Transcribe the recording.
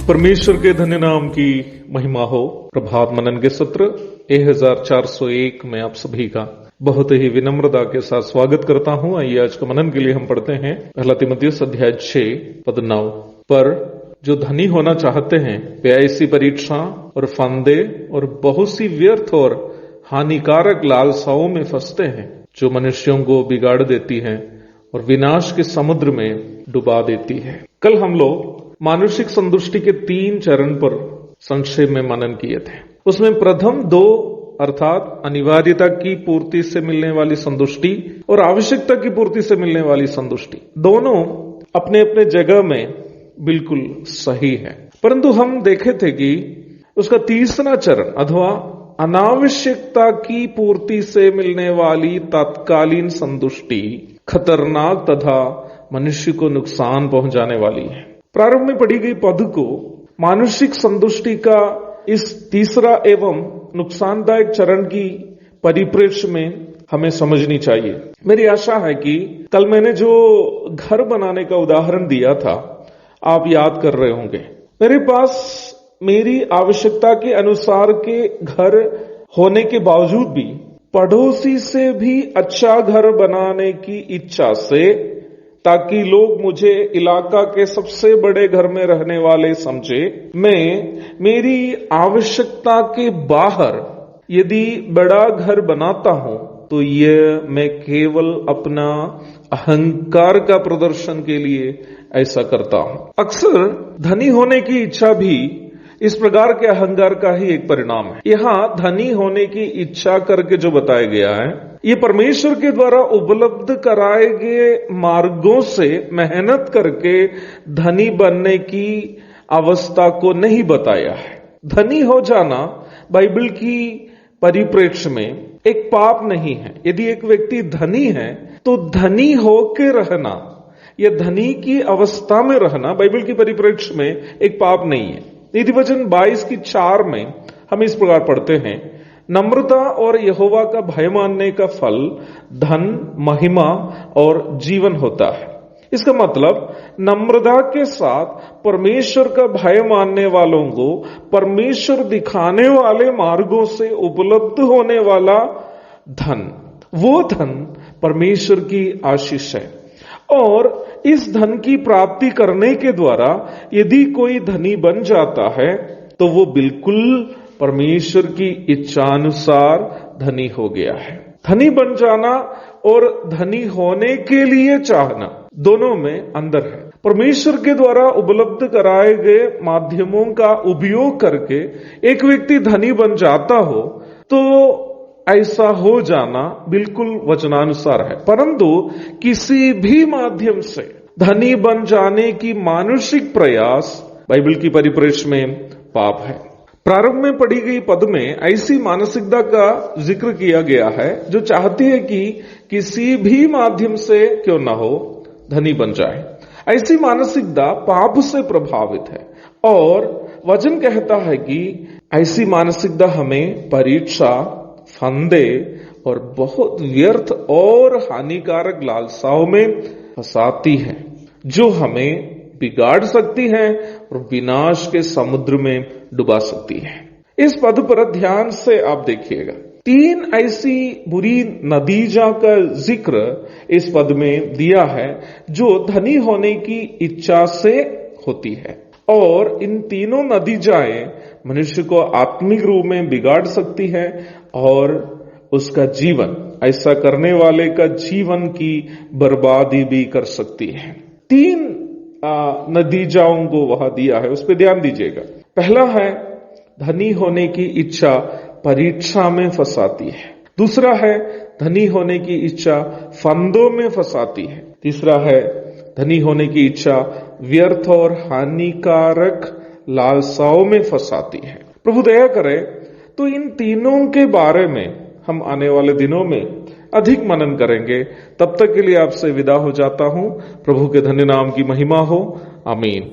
परमेश्वर के धन्य नाम की महिमा हो। प्रभात मनन के सत्र 1401 में आप सभी का बहुत ही विनम्रता के साथ स्वागत करता हूं। आइए आज का मनन के लिए हम पढ़ते हैं पहला तीमुथियुस अध्याय 6 पद 9। पर जो धनी होना चाहते हैं वे ऐसी परीक्षा और फंदे और बहुत सी व्यर्थ और हानिकारक लालसाओं में फंसते हैं जो मनुष्यों को बिगाड़ देती हैं और विनाश के समुद्र में डुबा देती है। कल हम लोग मानुषिक संतुष्टि के 3 चरण पर संक्षेप में मनन किए थे। उसमें प्रथम 2 अर्थात अनिवार्यता की पूर्ति से मिलने वाली संतुष्टि और आवश्यकता की पूर्ति से मिलने वाली संतुष्टि, दोनों अपने अपने जगह में बिल्कुल सही है। परंतु हम देखे थे कि उसका तीसरा चरण अथवा अनावश्यकता की पूर्ति से मिलने वाली तत्कालीन संतुष्टि खतरनाक तथा मनुष्य को नुकसान पहुंचाने वाली है। प्रारंभ में पढ़ी गई पद को मानसिक संतुष्टि का इस तीसरा एवं नुकसानदायक चरण की परिप्रेक्ष्य में हमें समझनी चाहिए। मेरी आशा है कि कल मैंने जो घर बनाने का उदाहरण दिया था आप याद कर रहे होंगे। मेरे पास मेरी आवश्यकता के अनुसार के घर होने के बावजूद भी पड़ोसी से भी अच्छा घर बनाने की इच्छा से, ताकि लोग मुझे इलाका के सबसे बड़े घर में रहने वाले समझे, मैं मेरी आवश्यकता के बाहर यदि बड़ा घर बनाता हूं तो यह मैं केवल अपना अहंकार का प्रदर्शन के लिए ऐसा करता हूं। अक्सर धनी होने की इच्छा भी इस प्रकार के अहंकार का ही एक परिणाम है। यहां धनी होने की इच्छा करके जो बताया गया है, ये परमेश्वर के द्वारा उपलब्ध कराए गए मार्गों से मेहनत करके धनी बनने की अवस्था को नहीं बताया है। धनी हो जाना बाइबल की परिप्रेक्ष्य में एक पाप नहीं है। यदि एक व्यक्ति धनी है तो धनी होके रहना या धनी की अवस्था में रहना बाइबल की परिप्रेक्ष्य में एक पाप नहीं है। नीति वचन 22:4 में हम इस प्रकार पढ़ते हैं, नम्रता और यहोवा का भय मानने का फल धन, महिमा और जीवन होता है। इसका मतलब नम्रता के साथ परमेश्वर का भय मानने वालों को परमेश्वर दिखाने वाले मार्गों से उपलब्ध होने वाला धन, वो धन परमेश्वर की आशीष है। और इस धन की प्राप्ति करने के द्वारा यदि कोई धनी बन जाता है तो वो बिल्कुल परमेश्वर की इच्छानुसार धनी हो गया है। धनी बन जाना और धनी होने के लिए चाहना दोनों में अंतर है। परमेश्वर के द्वारा उपलब्ध कराए गए माध्यमों का उपयोग करके एक व्यक्ति धनी बन जाता हो तो ऐसा हो जाना बिल्कुल वचनानुसार है। परंतु किसी भी माध्यम से धनी बन जाने की मानसिक प्रयास बाइबल की परिप्रेक्ष्य में पाप है। प्रारंभ में पढ़ी गई पद में ऐसी मानसिकता का जिक्र किया गया है जो चाहती है कि किसी भी माध्यम से क्यों ना हो धनी बन जाए। ऐसी मानसिकता पाप से प्रभावित है और वचन कहता है कि ऐसी मानसिकता हमें परीक्षा, फंदे और बहुत व्यर्थ और हानिकारक लालसाओं में फंसाती है जो हमें बिगाड़ सकती है और विनाश के समुद्र में डुबा सकती है। इस पद पर ध्यान से आप देखिएगा, 3 ऐसी बुरी नतीजा का जिक्र इस पद में दिया है जो धनी होने की इच्छा से होती है और इन तीनों नतीजाएं मनुष्य को आत्मिक रूप में बिगाड़ सकती है और उसका जीवन, ऐसा करने वाले का जीवन की बर्बादी भी कर सकती है। 3 नतीजाओं को वहां दिया है, उस पर ध्यान दीजिएगा। पहला है धनी होने की इच्छा परीक्षा में फंसाती है। दूसरा है धनी होने की इच्छा फंदों में फंसाती है। तीसरा है धनी होने की इच्छा व्यर्थ और हानिकारक लालसाओं में फंसाती है। प्रभु दया करे तो इन तीनों के बारे में हम आने वाले दिनों में अधिक मनन करेंगे। तब तक के लिए आपसे विदा हो जाता हूं। प्रभु के धन्य नाम की महिमा हो। आमीन।